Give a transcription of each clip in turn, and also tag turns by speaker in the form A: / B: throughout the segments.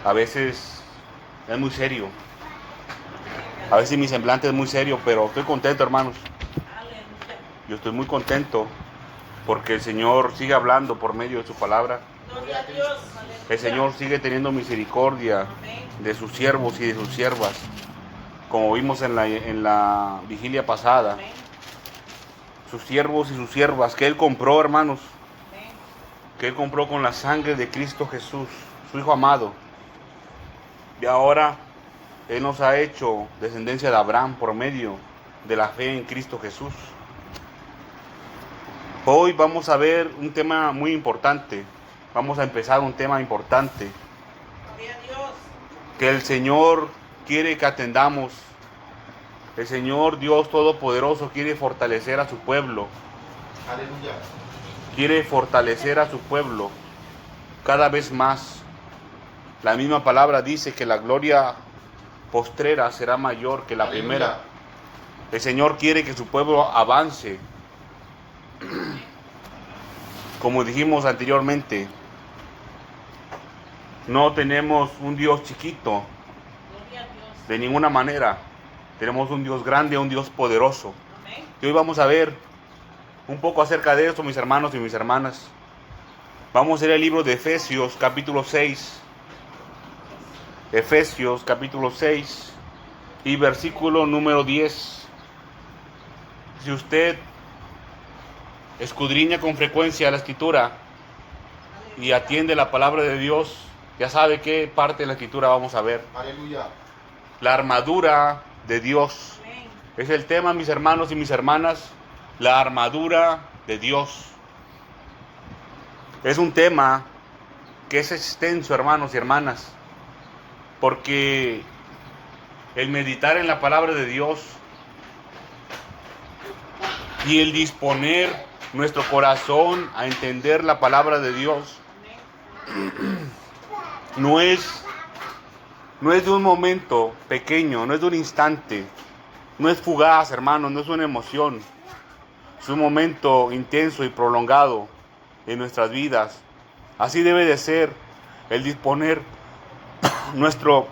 A: A veces es muy serio. A veces mi semblante es muy serio, pero estoy contento, hermanos. Yo estoy muy contento porque el Señor sigue hablando por medio de su palabra.
B: Gloria a Dios.
A: El Señor sigue teniendo misericordia de sus siervos y de sus siervas, como vimos en la vigilia pasada. Sus siervos y sus siervas que Él compró, hermanos, que Él compró con la sangre de Cristo Jesús, su Hijo amado. Y ahora Él nos ha hecho descendencia de Abraham por medio de la fe en Cristo Jesús. Hoy vamos a ver un tema muy importante. Vamos a empezar un tema importante
B: Gloria a Dios.
A: que el Señor quiere que atendamos. El Señor Dios Todopoderoso quiere fortalecer a su pueblo.
C: Aleluya.
A: Quiere fortalecer a su pueblo cada vez más. La misma palabra dice que la gloria postrera será mayor que la
C: Aleluya.
A: primera. El Señor quiere que su pueblo avance. Como dijimos anteriormente, no tenemos un Dios chiquito
B: Gloria a Dios.
A: de ninguna manera. Tenemos un Dios grande, un Dios poderoso.
B: Amén.
A: Y hoy vamos a ver un poco acerca de esto, mis hermanos y mis hermanas. Vamos a leer el libro de Efesios, capítulo 6. Efesios, capítulo 6 y versículo número 10. Si usted escudriña con frecuencia la Escritura y atiende la palabra de Dios, ya sabe qué parte de la Escritura vamos a ver.
C: Aleluya.
A: La armadura de Dios.
B: Amén.
A: Es el tema, mis hermanos y mis hermanas, la armadura de Dios. Es un tema que es extenso, hermanos y hermanas, porque el meditar en la palabra de Dios y el disponer nuestro corazón a entender la palabra de Dios no es de un momento pequeño, no es de un instante, no es fugaz, hermanos, no es una emoción. Es un momento intenso y prolongado en nuestras vidas. Así debe de ser el disponer nuestro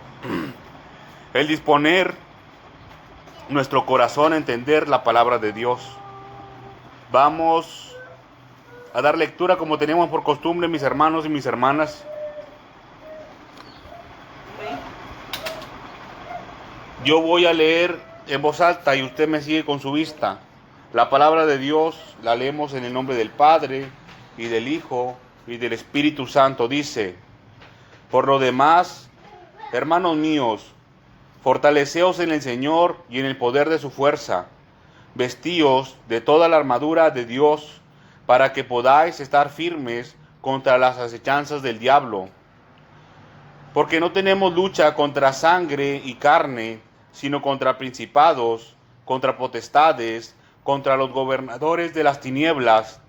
A: corazón a entender la palabra de Dios. Vamos a dar lectura como teníamos por costumbre, mis hermanos y mis hermanas.
B: Amén.
A: Yo voy a leer en voz alta y usted me sigue con su vista. La palabra de Dios la leemos en el nombre del Padre y del Hijo y del Espíritu Santo. Dice: por lo demás, hermanos míos, fortaleceos en el Señor y en el poder de su fuerza. Vestíos de toda la armadura de Dios para que podáis estar firmes contra las acechanzas del diablo. Porque no tenemos lucha contra sangre y carne, sino contra principados, contra potestades, contra los gobernadores de las tinieblas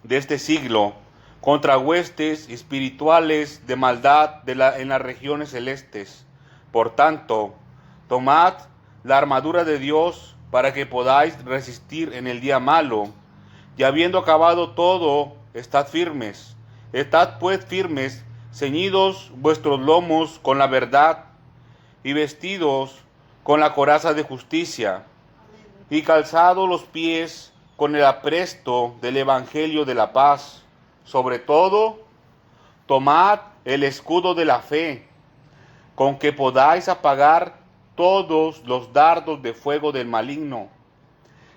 A: de este siglo, contra huestes espirituales de maldad en las regiones celestes. Por tanto, tomad la armadura de Dios para que podáis resistir en el día malo, y habiendo acabado todo, estad firmes. Estad pues firmes, ceñidos vuestros lomos con la verdad, y vestidos con la coraza de justicia, y calzados los pies con el apresto del evangelio de la paz. Sobre todo, tomad el escudo de la fe, con que podáis apagar todos los dardos de fuego del maligno,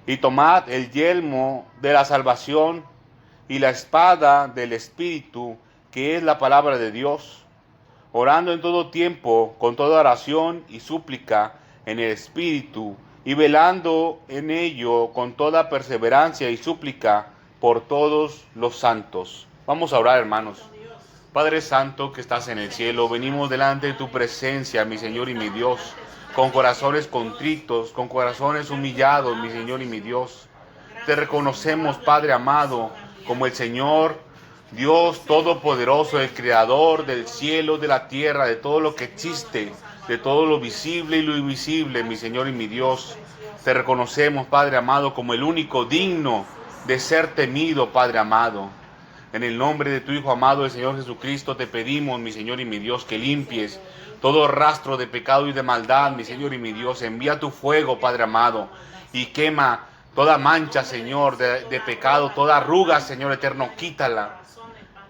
A: y tomad el yelmo de la salvación y la espada del Espíritu, que es la palabra de Dios, orando en todo tiempo con toda oración y súplica en el Espíritu, y velando en ello con toda perseverancia y súplica por todos los santos. Vamos a orar, hermanos. Padre Santo que estás en el cielo, venimos delante de tu presencia, mi Señor y mi Dios, con corazones contritos, con corazones humillados, mi Señor y mi Dios. Te reconocemos, Padre amado, como el Señor, Dios Todopoderoso, el Creador del cielo, de la tierra, de todo lo que existe, de todo lo visible y lo invisible, mi Señor y mi Dios. Te reconocemos, Padre amado, como el único digno de ser temido, Padre amado. En el nombre de tu Hijo amado, el Señor Jesucristo, te pedimos, mi Señor y mi Dios, que limpies todo rastro de pecado y de maldad, mi Señor y mi Dios. Envía tu fuego, Padre amado, y quema toda mancha, Señor, de pecado, toda arruga, Señor eterno, quítala.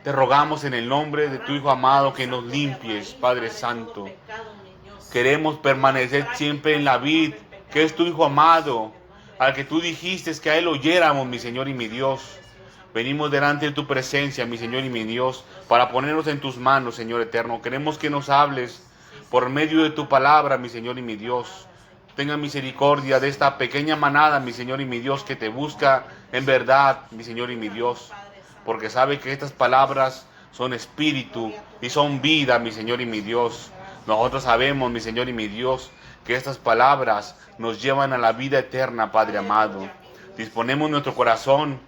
A: Te rogamos en el nombre de tu Hijo amado que nos limpies, Padre Santo. Queremos permanecer siempre en la vid, que es tu Hijo amado, al que tú dijiste que a Él oyéramos, mi Señor y mi Dios. Venimos delante de tu presencia, mi Señor y mi Dios, para ponernos en tus manos, Señor eterno. Queremos que nos hables por medio de tu palabra, mi Señor y mi Dios. Tenga misericordia de esta pequeña manada, mi Señor y mi Dios, que te busca en verdad, mi Señor y mi Dios. Porque sabe que estas palabras son espíritu y son vida, mi Señor y mi Dios. Nosotros sabemos, mi Señor y mi Dios, que estas palabras nos llevan a la vida eterna, Padre amado. Disponemos nuestro corazón,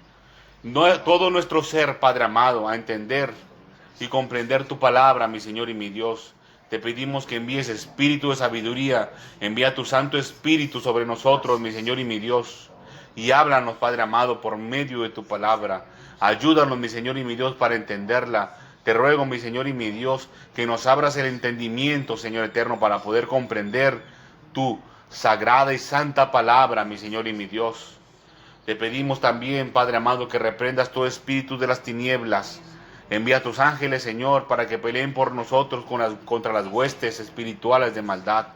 A: todo nuestro ser, Padre amado, a entender y comprender tu palabra, mi Señor y mi Dios. Te pedimos que envíes espíritu de sabiduría, envía tu Santo Espíritu sobre nosotros, mi Señor y mi Dios. Y háblanos, Padre amado, por medio de tu palabra. Ayúdanos, mi Señor y mi Dios, para entenderla. Te ruego, mi Señor y mi Dios, que nos abras el entendimiento, Señor eterno, para poder comprender tu sagrada y santa palabra, mi Señor y mi Dios. Te pedimos también, Padre amado, que reprendas todo espíritu de las tinieblas. Envía a tus ángeles, Señor, para que peleen por nosotros contra las huestes espirituales de maldad.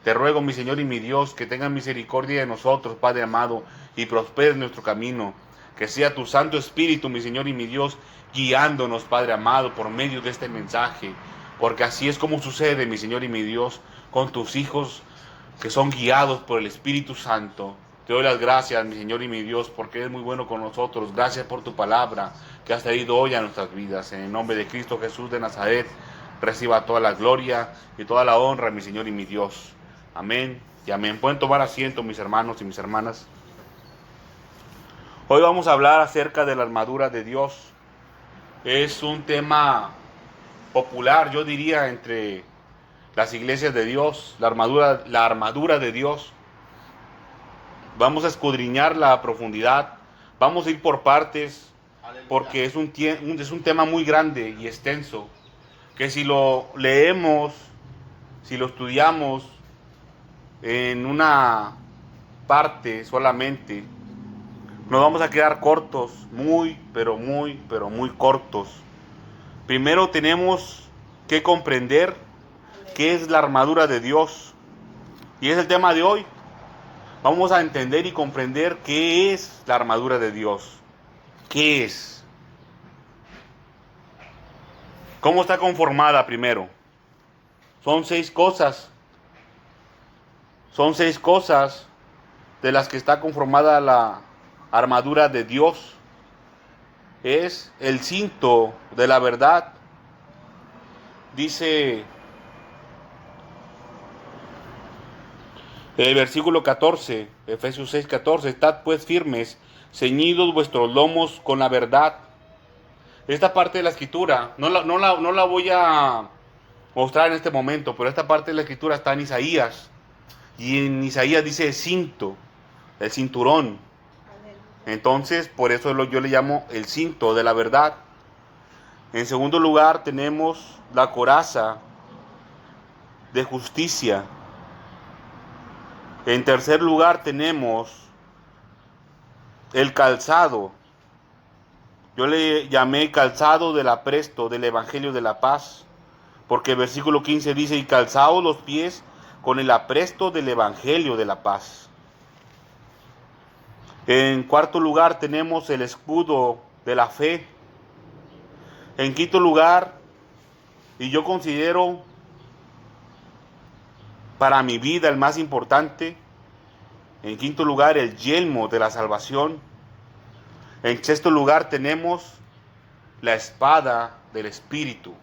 A: Te ruego, mi Señor y mi Dios, que tengan misericordia de nosotros, Padre amado, y prospere nuestro camino. Que sea tu Santo Espíritu, mi Señor y mi Dios, guiándonos, Padre amado, por medio de este mensaje. Porque así es como sucede, mi Señor y mi Dios, con tus hijos que son guiados por el Espíritu Santo. Te doy las gracias, mi Señor y mi Dios, porque eres muy bueno con nosotros. Gracias por tu palabra que has traído hoy a nuestras vidas. En el nombre de Cristo Jesús de Nazaret, reciba toda la gloria y toda la honra, mi Señor y mi Dios. Amén y amén. Pueden tomar asiento, mis hermanos y mis hermanas. Hoy vamos a hablar acerca de la armadura de Dios. Es un tema popular, yo diría, entre las iglesias de Dios, la armadura de Dios. Vamos a escudriñarla a profundidad, vamos a ir por partes, porque es un tema muy grande y extenso, que si lo leemos, si lo estudiamos en una parte solamente, nos vamos a quedar cortos, muy cortos. Primero tenemos que comprender qué es la armadura de Dios, y es el tema de hoy. Vamos a entender y comprender qué es la armadura de Dios. ¿Qué es? ¿Cómo está conformada primero? Son 6 cosas. Son 6 cosas de las que está conformada la armadura de Dios. Es el cinto de la verdad. Dice el versículo 14, Efesios 6:14, estad pues firmes, ceñidos vuestros lomos con la verdad. Esta parte de la escritura, no la voy a mostrar en este momento, pero esta parte de la escritura está en Isaías. Y en Isaías dice cinto, el cinturón. Entonces, por eso yo le llamo el cinto de la verdad. En segundo lugar, tenemos la coraza de justicia. En tercer lugar tenemos el calzado. Yo le llamé calzado del apresto del Evangelio de la Paz, porque el versículo 15 dice, y calzaos los pies con el apresto del Evangelio de la Paz. En cuarto lugar tenemos el escudo de la fe. En quinto lugar, y yo considero para mi vida el más importante, en quinto lugar, el yelmo de la salvación. En sexto lugar tenemos la espada del Espíritu.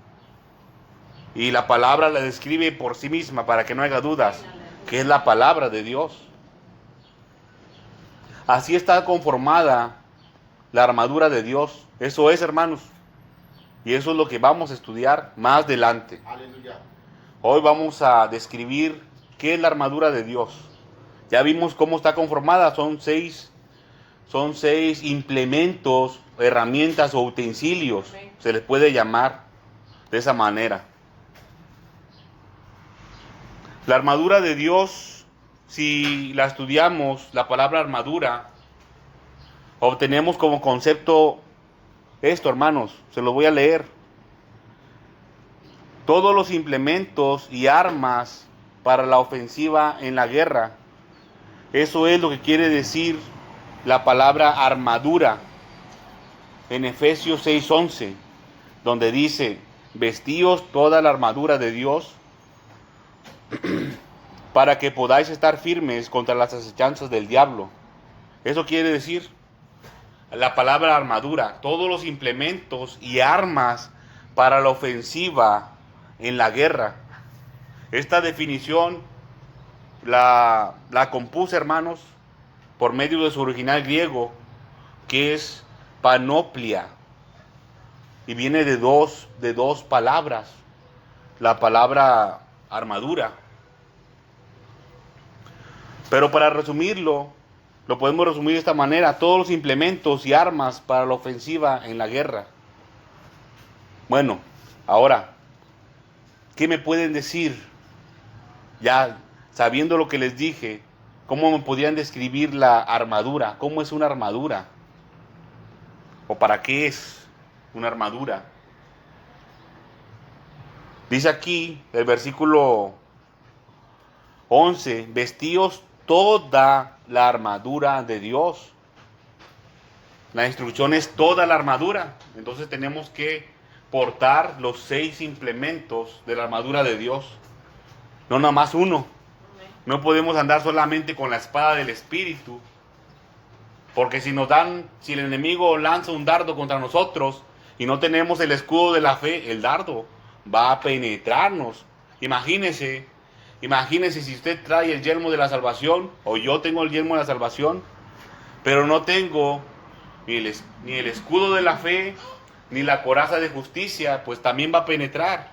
A: Y la palabra la describe por sí misma para que no haya dudas, que es la palabra de Dios. Así está conformada la armadura de Dios. Eso es, hermanos. Y eso es lo que vamos a estudiar más adelante.
C: Aleluya.
A: Hoy vamos a describir qué es la armadura de Dios. Ya vimos cómo está conformada. Son seis implementos herramientas o utensilios, se les puede llamar de esa manera. La armadura de Dios, si la estudiamos, la palabra armadura, obtenemos como concepto esto, hermanos, se lo voy a leer. Todos los implementos y armas para la ofensiva en la guerra. Eso es lo que quiere decir la palabra armadura en Efesios 6:11, donde dice: vestíos toda la armadura de Dios para que podáis estar firmes contra las acechanzas del diablo. Eso quiere decir la palabra armadura, todos los implementos y armas para la ofensiva en la guerra. Esta definición la compuse, hermanos, por medio de su original griego, que es panoplia, y viene de dos palabras, la palabra armadura. Pero para resumirlo, lo podemos resumir de esta manera: todos los implementos y armas para la ofensiva en la guerra. Bueno, ahora, ¿qué me pueden decir? Ya sabiendo lo que les dije, ¿cómo me podrían describir la armadura? ¿Cómo es una armadura? ¿O para qué es una armadura? Dice aquí el versículo 11: vestíos toda la armadura de Dios. La instrucción es toda la armadura. Entonces tenemos que portar los 6 implementos de la armadura de Dios. No nada más uno. No podemos andar solamente con la espada del Espíritu. Porque si el enemigo lanza un dardo contra nosotros y no tenemos el escudo de la fe, el dardo va a penetrarnos. Imagínese si usted trae el yelmo de la salvación, o yo tengo el yelmo de la salvación, pero no tengo ni el escudo de la fe, ni la coraza de justicia, pues también va a penetrar.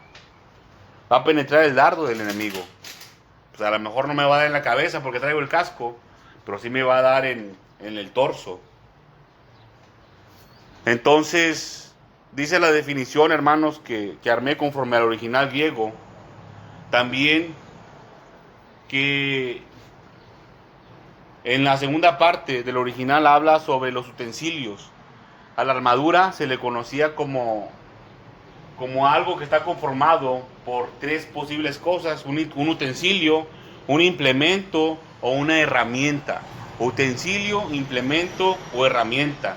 A: Va a penetrar el dardo del enemigo. Pues a lo mejor no me va a dar en la cabeza porque traigo el casco, pero sí me va a dar en el torso. Entonces, dice la definición, hermanos, que armé conforme al original griego, también que en la segunda parte del original habla sobre los utensilios. A la armadura se le conocía como algo que está conformado por 3 posibles cosas: un utensilio, un implemento o una herramienta. Utensilio, implemento o herramienta.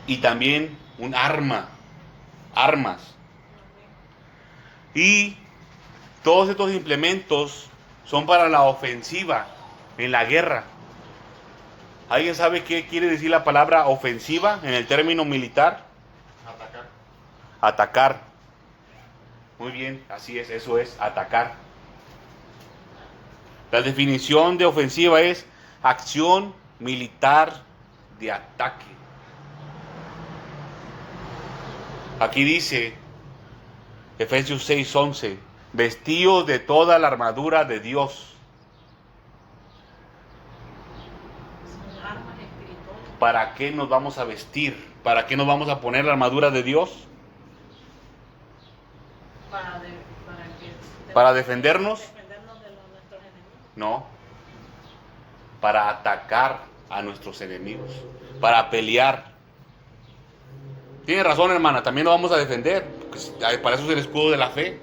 A: Y también un armas. Y todos estos implementos son para la ofensiva en la guerra. ¿Alguien sabe qué quiere decir la palabra ofensiva en el término militar? Atacar. Muy bien, así es, eso es, atacar. La definición de ofensiva es acción militar de ataque. Aquí dice Efesios 6:11: vestíos de toda la armadura de Dios. ¿Para qué nos vamos a vestir? ¿Para qué nos vamos a poner la armadura de Dios? ¿Para defendernos? No. Para atacar a nuestros enemigos. Para pelear. Tiene razón, hermana, también nos vamos a defender. Para eso es el escudo de la fe.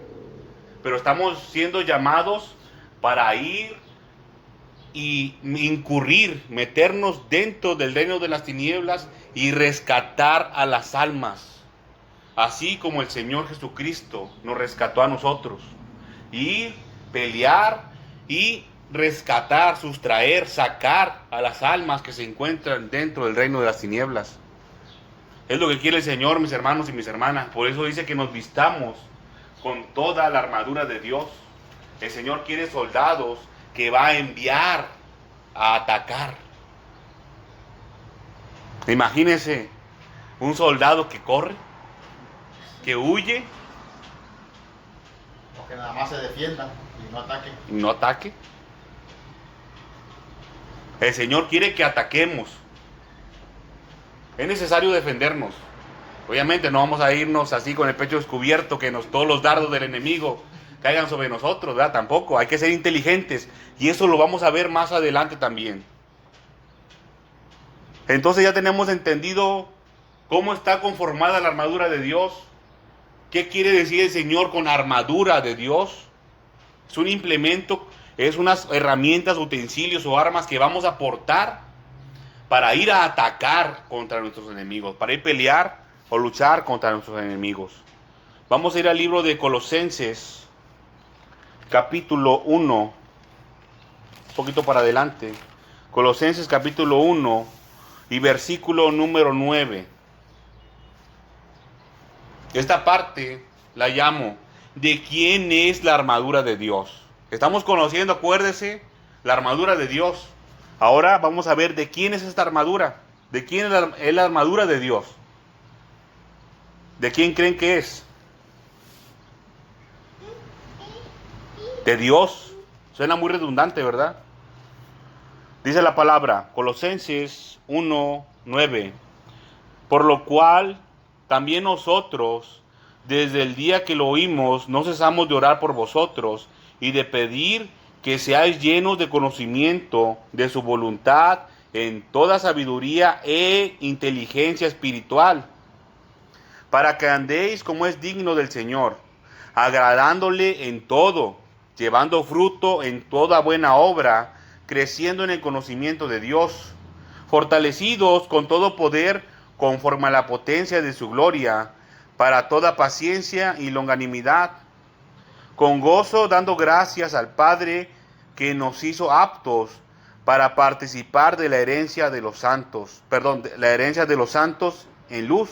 A: Pero estamos siendo llamados para ir y incurrir, meternos dentro del reino de las tinieblas y rescatar a las almas, así como el Señor Jesucristo nos rescató a nosotros. Ir, pelear y rescatar, sustraer, sacar a las almas que se encuentran dentro del reino de las tinieblas. Es lo que quiere el Señor, mis hermanos y mis hermanas. Por eso dice que nos vistamos con toda la armadura de Dios. El Señor quiere soldados que va a enviar a atacar. Imagínense un soldado que corre, que huye,
C: o que nada más se defienda y no ataque.
A: El Señor quiere que ataquemos. Es necesario defendernos. Obviamente no vamos a irnos así con el pecho descubierto, que todos los dardos del enemigo caigan sobre nosotros, ¿verdad? Tampoco, hay que ser inteligentes. Y eso lo vamos a ver más adelante también. Entonces ya tenemos entendido cómo está conformada la armadura de Dios. ¿Qué quiere decir el Señor con armadura de Dios? Es un implemento, es unas herramientas, utensilios o armas que vamos a portar para ir a atacar contra nuestros enemigos, para ir a pelear o luchar contra nuestros enemigos. Vamos a ir al libro de Colosenses, capítulo 1, un poquito para adelante. Colosenses capítulo 1 y versículo número 9. Esta parte la llamo, ¿de quién es la armadura de Dios? Estamos conociendo, acuérdese, la armadura de Dios. Ahora vamos a ver de quién es esta armadura. ¿De quién es la armadura de Dios? ¿De quién creen que es? De Dios. Suena muy redundante, ¿verdad? Dice la palabra, Colosenses 1:9. Por lo cual, también nosotros, desde el día que lo oímos, no cesamos de orar por vosotros y de pedir que seáis llenos de conocimiento de su voluntad en toda sabiduría e inteligencia espiritual, para que andéis como es digno del Señor, agradándole en todo, llevando fruto en toda buena obra, creciendo en el conocimiento de Dios, fortalecidos con todo poder conforme a la potencia de su gloria, para toda paciencia y longanimidad, con gozo dando gracias al Padre que nos hizo aptos para participar de la herencia de los santos, la herencia de los santos en luz,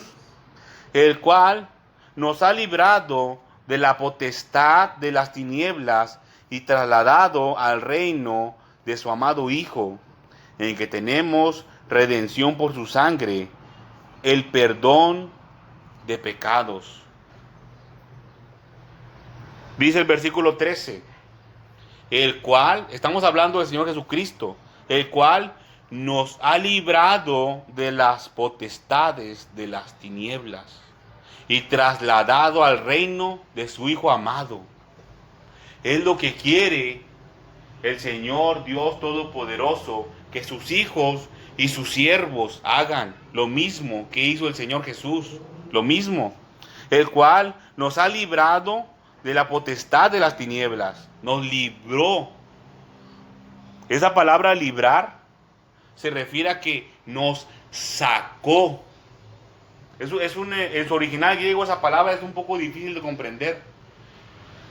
A: el cual nos ha librado de la potestad de las tinieblas y trasladado al reino de su amado Hijo, en que tenemos redención por su sangre, el perdón de pecados. Dice el versículo 13, el cual, estamos hablando del Señor Jesucristo, el cual nos ha librado de las potestades de las tinieblas y trasladado al reino de su Hijo amado. Es lo que quiere el Señor Dios Todopoderoso, que sus hijos y sus siervos hagan lo mismo que hizo el Señor Jesús, lo mismo, el cual nos ha librado de la potestad de las tinieblas, nos libró. Esa palabra librar se refiere a que nos sacó. En su original griego esa palabra es un poco difícil de comprender,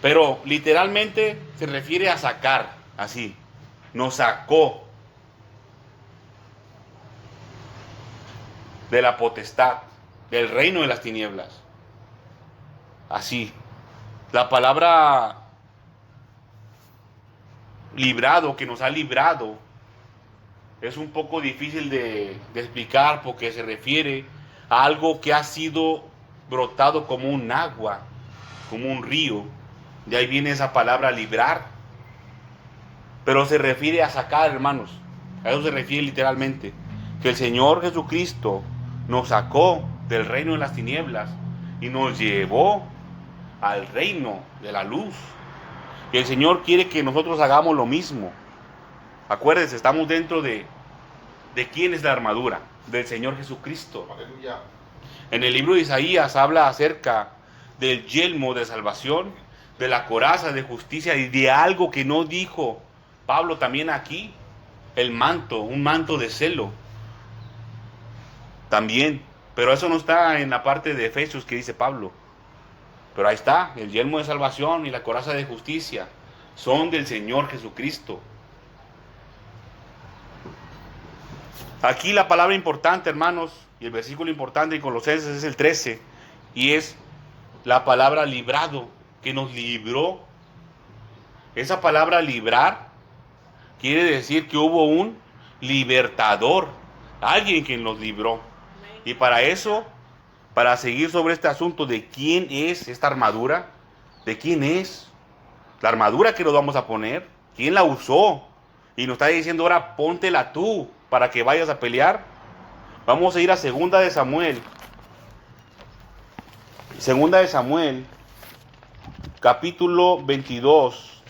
A: pero literalmente se refiere a sacar, así, nos sacó de la potestad, del reino de las tinieblas. Así, la palabra librado, que nos ha librado, es un poco difícil de explicar porque se refiere a algo que ha sido brotado como un agua, como un río. De ahí viene esa palabra librar. Pero se refiere a sacar, hermanos. A eso se refiere literalmente. Que el Señor Jesucristo nos sacó del reino de las tinieblas y nos llevó al reino de la luz. Y el Señor quiere que nosotros hagamos lo mismo. Acuérdense, estamos dentro de quién es la armadura, del Señor Jesucristo.
C: Aleluya.
A: En el libro de Isaías habla acerca del yelmo de salvación, de la coraza de justicia y de algo que no dijo Pablo también aquí, el manto, un manto de celo. También, pero eso no está en la parte de Efesios que dice Pablo. Pero ahí está, el yelmo de salvación y la coraza de justicia son del Señor Jesucristo. Aquí la palabra importante, hermanos, y el versículo importante en Colosenses es el 13, y es la palabra librado, que nos libró. Esa palabra librar quiere decir que hubo un libertador, alguien que nos libró. Y para eso, para seguir sobre este asunto de quién es esta armadura, de quién es la armadura que nos vamos a poner, quién la usó, y nos está diciendo ahora póntela tú para que vayas a pelear. Vamos a ir a Segunda de Samuel. Segunda de Samuel, capítulo 22.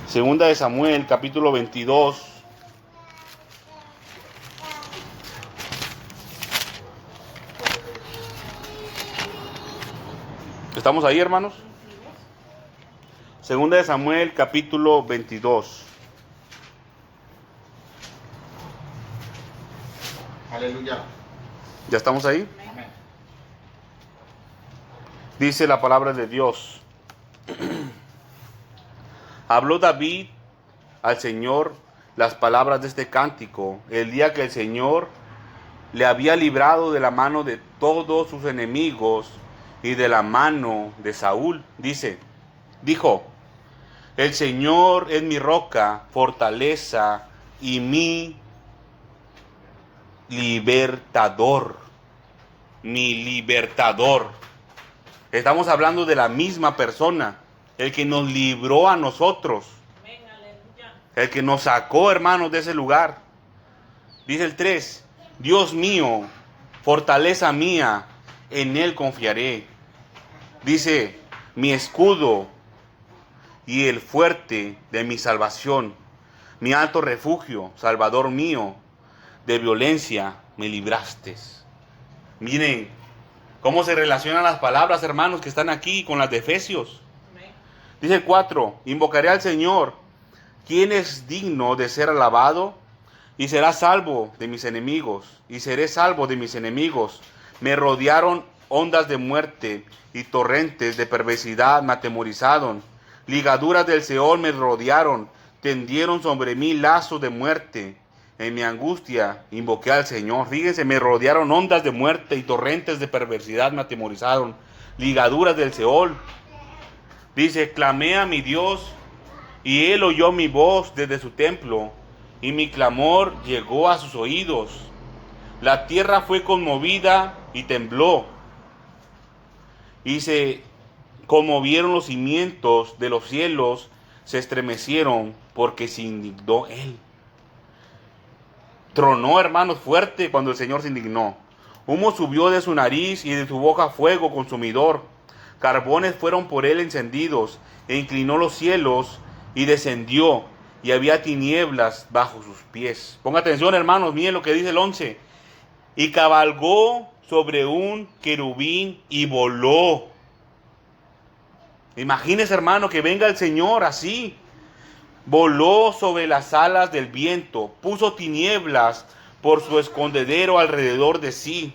A: Segunda de Samuel, capítulo 22. ¿Estamos ahí, hermanos? Segunda de Samuel, capítulo 22.
C: Aleluya.
A: ¿Ya estamos ahí?
C: Amén.
A: Dice la palabra de Dios. Habló David al Señor las palabras de este cántico el día que el Señor le había librado de la mano de todos sus enemigos y de la mano de Saúl. Dijo, el Señor es mi roca, fortaleza y mi libertador. Mi libertador. Estamos hablando de la misma persona, el que nos libró a nosotros,
B: Amén, aleluya.
A: el que nos sacó, hermanos, de ese lugar. Dice el 3, Dios mío, fortaleza mía, en Él confiaré. Dice, mi escudo y el fuerte de mi salvación, mi alto refugio, Salvador mío, de violencia me libraste. Miren cómo se relacionan las palabras, hermanos, que están aquí con las de Efesios.
B: Amén.
A: Dice el 4, invocaré al Señor, quien es digno de ser alabado, y será salvo de mis enemigos, y seré salvo de mis enemigos. Me rodearon ondas de muerte, y torrentes de perversidad me atemorizaron. Ligaduras del Seol me rodearon, tendieron sobre mí lazos de muerte. En mi angustia invoqué al Señor. Fíjense, me rodearon ondas de muerte y torrentes de perversidad me atemorizaron. Ligaduras del Seol. Dice, clamé a mi Dios y Él oyó mi voz desde su templo y mi clamor llegó a sus oídos. La tierra fue conmovida y tembló y se conmovieron los cimientos de los cielos, se estremecieron porque se indignó Él. Tronó, hermanos, fuerte cuando el Señor se indignó. Humo subió de su nariz y de su boca fuego consumidor. Carbones fueron por él encendidos, e inclinó los cielos y descendió, y había tinieblas bajo sus pies. Ponga atención, hermanos, miren lo que dice el 11. Y cabalgó sobre un querubín y voló. Imagínese, hermano, que venga el Señor así. Voló sobre las alas del viento, puso tinieblas por su escondedero alrededor de sí.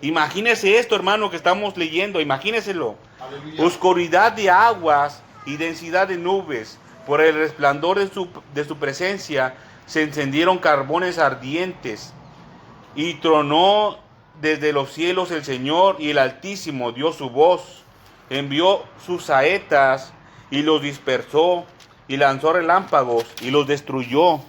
A: Imagínese esto, hermano, que estamos leyendo, imagíneselo.
C: Aleluya.
A: Oscuridad de aguas y densidad de nubes. Por el resplandor de su presencia se encendieron carbones ardientes. Y tronó desde los cielos el Señor, y el Altísimo dio su voz. Envió sus saetas y los dispersó, y lanzó relámpagos y los destruyó.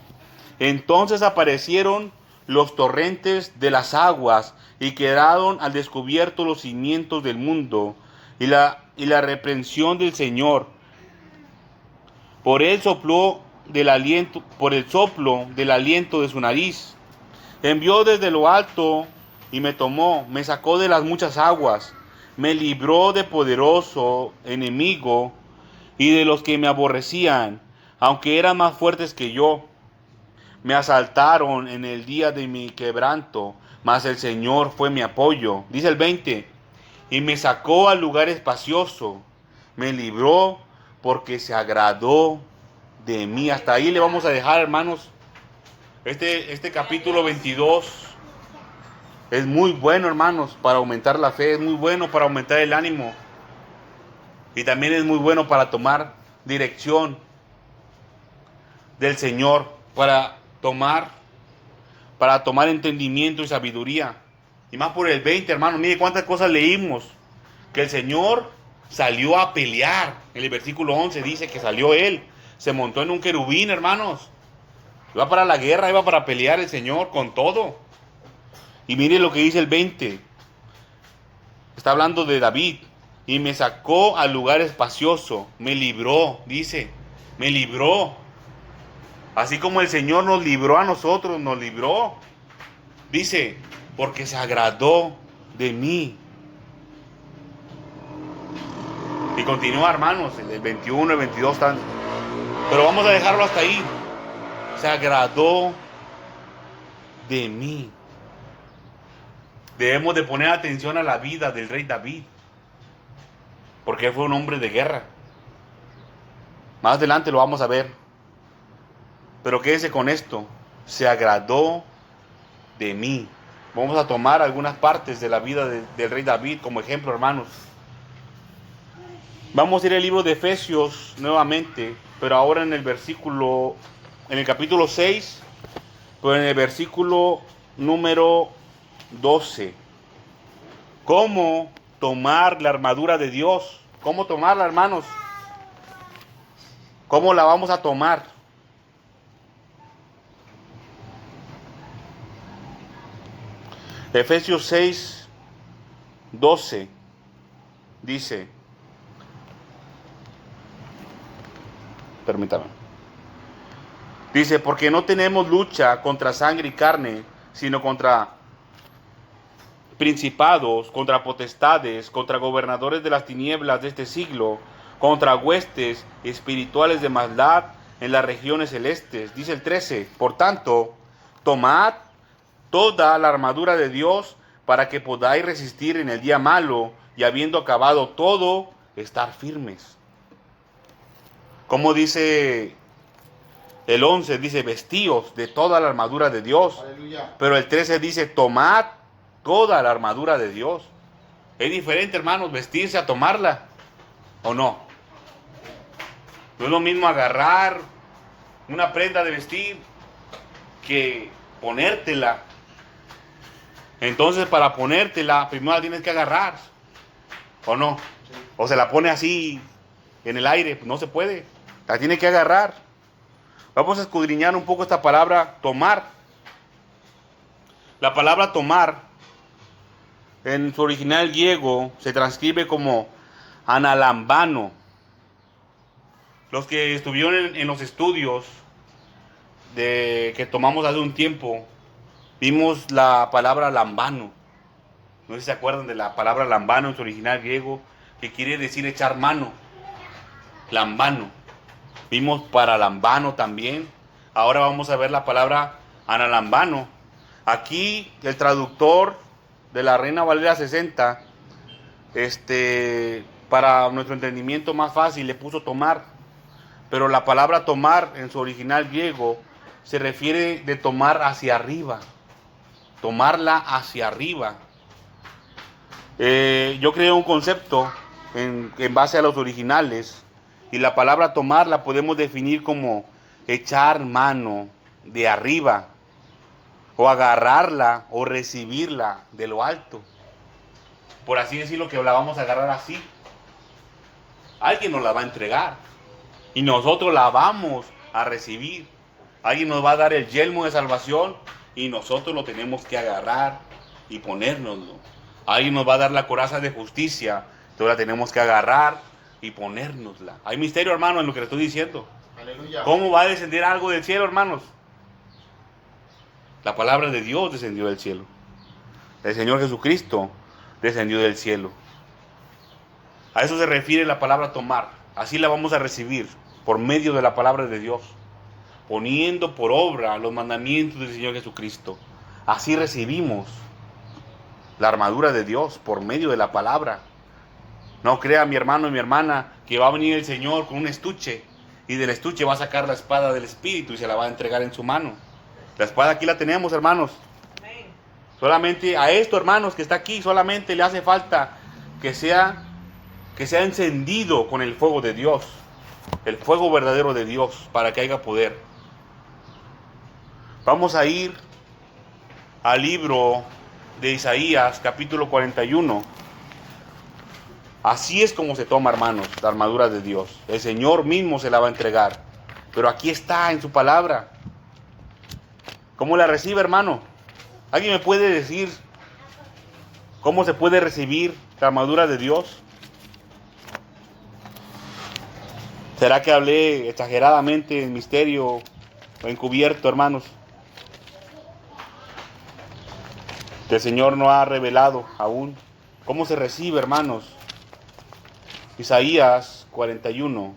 A: Entonces aparecieron los torrentes de las aguas y quedaron al descubierto los cimientos del mundo y la reprensión del Señor. Por el soplo del aliento de su nariz. Envió desde lo alto y me tomó, me sacó de las muchas aguas, me libró de poderoso enemigo y de los que me aborrecían, aunque eran más fuertes que yo. Me asaltaron en el día de mi quebranto, mas el Señor fue mi apoyo. Dice el 20, y me sacó al lugar espacioso, me libró porque se agradó de mí. Hasta ahí le vamos a dejar, hermanos. Este capítulo 22 es muy bueno, hermanos, para aumentar la fe, es muy bueno para aumentar el ánimo. Y también es muy bueno para tomar dirección del Señor, para tomar entendimiento y sabiduría. Y más por el 20, hermano, mire cuántas cosas leímos. Que el Señor salió a pelear. En el versículo 11 dice que salió Él, se montó en un querubín, hermanos. Iba para la guerra, iba para pelear el Señor con todo. Y mire lo que dice el 20. Está hablando de David. y me sacó al lugar espacioso. Me libró, dice, me libró. Así como el Señor nos libró a nosotros, nos libró. Dice, porque se agradó de mí. Y continúa, hermanos, el 21, el 22 están. Pero vamos a dejarlo hasta ahí. Se agradó de mí. Debemos de poner atención a la vida del rey David, porque él fue un hombre de guerra. Más adelante lo vamos a ver. Pero quédese con esto. Se agradó de mí. Vamos a tomar algunas partes de la vida del rey David como ejemplo, hermanos. Vamos a ir al libro de Efesios nuevamente, pero ahora en el capítulo 6, pero en el versículo número 12. ¿Cómo tomar la armadura de Dios? ¿Cómo tomarla, hermanos? ¿Cómo la vamos a tomar? Efesios 6, 12 dice, permítame, dice, porque no tenemos lucha contra sangre y carne, sino contra principados, contra potestades, contra gobernadores de las tinieblas de este siglo, contra huestes espirituales de maldad en las regiones celestes. Dice el 13, por tanto, tomad toda la armadura de Dios para que podáis resistir en el día malo y habiendo acabado todo, estar firmes. Como dice el 11, dice vestíos de toda la armadura de Dios.
C: Aleluya.
A: Pero el 13 dice tomad toda la armadura de Dios. Es diferente, hermanos, vestirse a tomarla, ¿o no? No es lo mismo agarrar una prenda de vestir que ponértela. Entonces, para ponértela, primero la tienes que agarrar, ¿o no?
C: Sí.
A: O se la pone así en el aire, no se puede. La tiene que agarrar. Vamos a escudriñar un poco esta palabra tomar. La palabra tomar en su original griego se transcribe como analambano. Los que estuvieron en los estudios que tomamos hace un tiempo, vimos la palabra lambano. No sé si se acuerdan de la palabra lambano en su original griego, que quiere decir echar mano. Lambano. Vimos paralambano también. Ahora vamos a ver la palabra analambano. Aquí el traductor de la Reina Valera 60, para nuestro entendimiento más fácil, le puso tomar. Pero la palabra tomar en su original griego se refiere de tomar hacia arriba. Tomarla hacia arriba. Yo creo un concepto en base a los originales, y la palabra tomar la podemos definir como echar mano de arriba, o agarrarla o recibirla de lo alto. Por así decirlo, que la vamos a agarrar así. Alguien nos la va a entregar y nosotros la vamos a recibir. Alguien nos va a dar el yelmo de salvación y nosotros lo tenemos que agarrar y ponérnoslo. Alguien nos va a dar la coraza de justicia, entonces la tenemos que agarrar y ponérnosla. Hay misterio, hermano, en lo que le estoy diciendo.
C: Aleluya.
A: ¿Cómo va a descender algo del cielo, hermanos? La palabra de Dios descendió del cielo. El Señor Jesucristo descendió del cielo. A eso se refiere la palabra tomar. Así la vamos a recibir por medio de la palabra de Dios, poniendo por obra los mandamientos del Señor Jesucristo. Así recibimos la armadura de Dios por medio de la palabra. No crea, mi hermano y mi hermana, que va a venir el Señor con un estuche y del estuche va a sacar la espada del Espíritu y se la va a entregar en su mano. La espada aquí la tenemos, hermanos.
B: Amén.
A: Solamente a esto, hermanos, que está aquí, solamente le hace falta que sea encendido con el fuego de Dios, el fuego verdadero de Dios, para que haya poder. Vamos a ir al libro de Isaías, capítulo 41. Así es como se toma, hermanos, la armadura de Dios. El Señor mismo se la va a entregar. Pero aquí está en su palabra. ¿Cómo la recibe, hermano? ¿Alguien me puede decir cómo se puede recibir la armadura de Dios? ¿Será que hablé exageradamente en misterio o encubierto, hermanos? Que el Señor no ha revelado aún. ¿Cómo se recibe, hermanos? Isaías 41.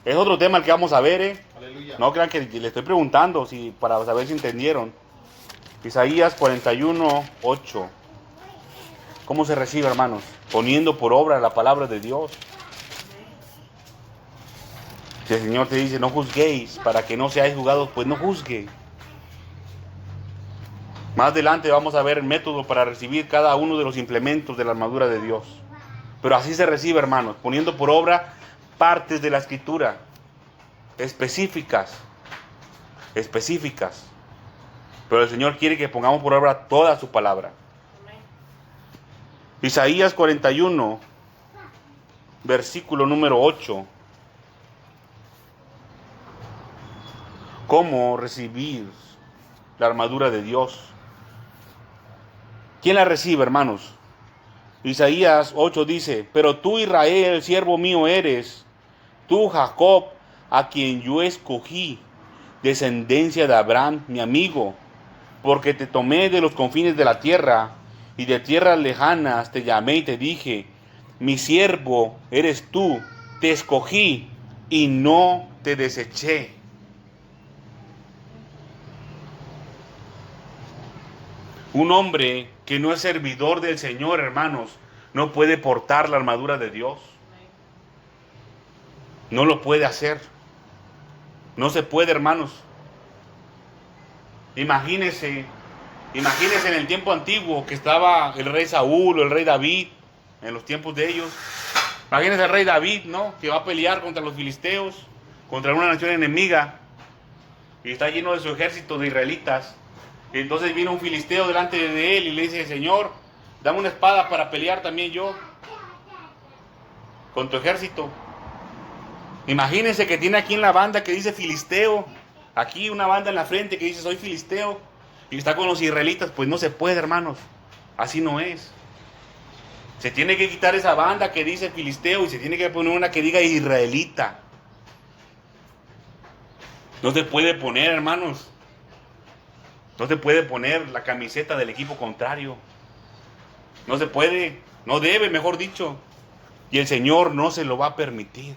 A: Es otro tema el que vamos a ver, ¿eh?
C: Aleluya.
A: No crean que le estoy preguntando para saber si entendieron. Isaías 41, 8. ¿Cómo se recibe, hermanos? Poniendo por obra la palabra de Dios. Si el Señor te dice, no juzguéis, para que no seáis juzgados, pues no juzgue. Más adelante vamos a ver el método para recibir cada uno de los implementos de la armadura de Dios. Pero así se recibe, hermanos, poniendo por obra partes de la Escritura, específicas. Pero el Señor quiere que pongamos por obra toda su palabra. Isaías 41, versículo número 8. ¿Cómo recibir la armadura de Dios? ¿Quién la recibe, hermanos? Isaías 8 dice, pero tú, Israel, siervo mío eres, tú, Jacob, a quien yo escogí, descendencia de Abraham, mi amigo, porque te tomé de los confines de la tierra, y de tierras lejanas te llamé y te dije, mi siervo eres tú, te escogí y no te deseché. Un hombre que no es servidor del Señor, hermanos, no puede portar la armadura de Dios. No lo puede hacer. No se puede, hermanos. Imagínense en el tiempo antiguo que estaba el rey Saúl o el rey David, en los tiempos de ellos. Imagínense al rey David, ¿no? Que va a pelear contra los filisteos, contra una nación enemiga, y está lleno de su ejército de israelitas. Y entonces viene un filisteo delante de él y le dice, Señor, dame una espada para pelear también yo con tu ejército. Imagínense que tiene aquí en la banda que dice filisteo, aquí una banda en la frente que dice soy filisteo, y está con los israelitas. Pues no se puede, hermanos, así no es. Se tiene que quitar esa banda que dice filisteo y se tiene que poner una que diga israelita. No se puede poner, hermanos. No se puede poner la camiseta del equipo contrario. No se puede, no debe, mejor dicho. Y el Señor no se lo va a permitir.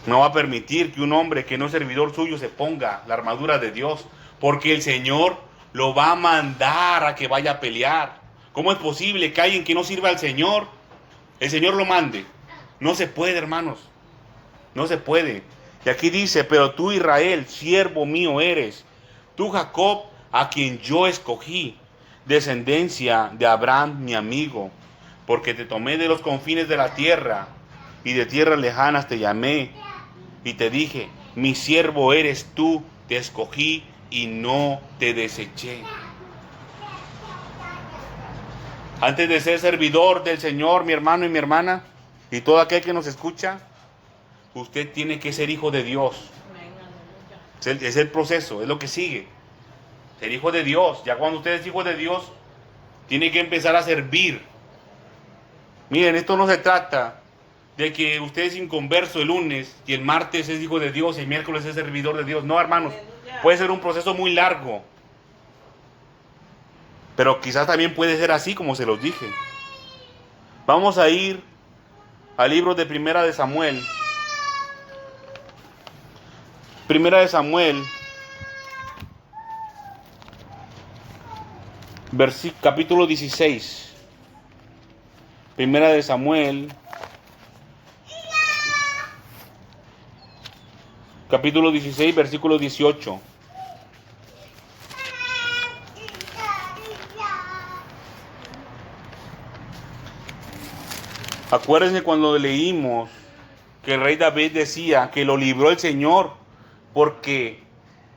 A: No va a permitir que un hombre que no es servidor suyo se ponga la armadura de Dios, porque el Señor lo va a mandar a que vaya a pelear. ¿Cómo es posible que alguien que no sirva al Señor, el Señor lo mande? No se puede, hermanos. No se puede. Y aquí dice, pero tú, Israel, siervo mío eres. Tú, Jacob, a quien yo escogí, descendencia de Abraham, mi amigo, porque te tomé de los confines de la tierra y de tierras lejanas te llamé y te dije, mi siervo eres tú, te escogí y no te deseché. Antes de ser servidor del Señor, mi hermano y mi hermana, y todo aquel que nos escucha, usted tiene que ser hijo de Dios. Es el proceso, es lo que sigue. Ser hijo de Dios. Ya cuando usted es hijo de Dios, tiene que empezar a servir. Miren, esto no se trata de que usted es inconverso el lunes y el martes es hijo de Dios y el miércoles es servidor de Dios. No, hermanos, puede ser un proceso muy largo. Pero quizás también puede ser así como se los dije. Vamos a ir al libro de Primera de Samuel. Primera de Samuel, capítulo 16. Primera de Samuel, capítulo 16, versículo 18. Acuérdense cuando leímos que el rey David decía que lo libró el Señor porque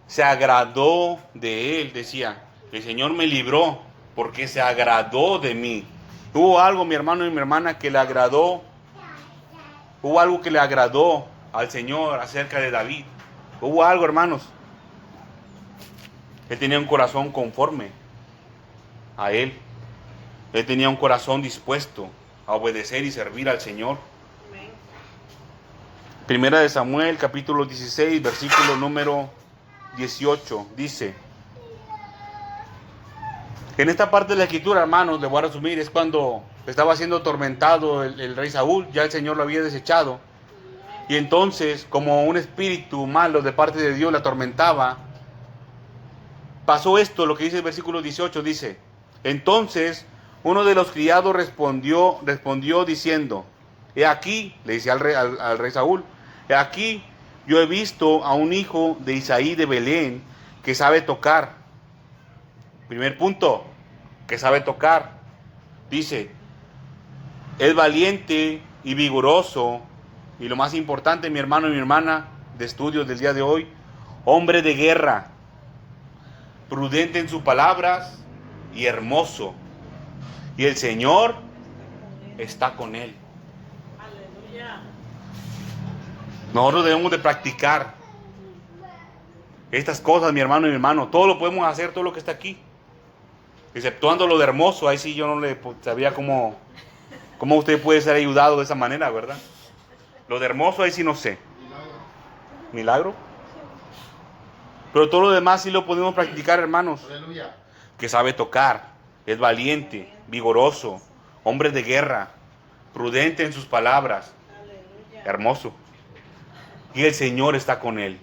A: se agradó de él. Decía, el Señor me libró porque se agradó de mí. Hubo algo, mi hermano y mi hermana, que le agradó. Hubo algo que le agradó al Señor acerca de David. Hubo algo, hermanos. Él tenía un corazón conforme a él. Él tenía un corazón dispuesto a obedecer y servir al Señor. Primera de Samuel, capítulo 16, versículo número 18, dice: en esta parte de la escritura, hermanos, le voy a resumir, es cuando estaba siendo atormentado el rey Saúl, ya el Señor lo había desechado, y entonces, como un espíritu malo de parte de Dios le atormentaba, pasó esto, lo que dice el versículo 18, dice: entonces uno de los criados respondió diciendo: he aquí, le dice al rey Saúl, he aquí, yo he visto a un hijo de Isaí de Belén que sabe tocar. Primer punto, que sabe tocar. Dice, es valiente y vigoroso, y lo más importante, mi hermano y mi hermana de estudios del día de hoy, hombre de guerra, prudente en sus palabras y hermoso. Y el Señor está con él.
B: Aleluya.
A: Nosotros debemos de practicar estas cosas, mi hermano y mi hermano. Todo lo podemos hacer, todo lo que está aquí. Exceptuando lo de hermoso, ahí sí yo no le sabía cómo usted puede ser ayudado de esa manera, ¿verdad? Lo de hermoso, ahí sí no sé. ¿Milagro? Pero todo lo demás sí lo podemos practicar, hermanos.
C: Aleluya.
A: Que sabe tocar, es valiente, vigoroso, hombre de guerra, prudente en sus palabras,
B: Aleluya.
A: hermoso. Y el Señor está con él.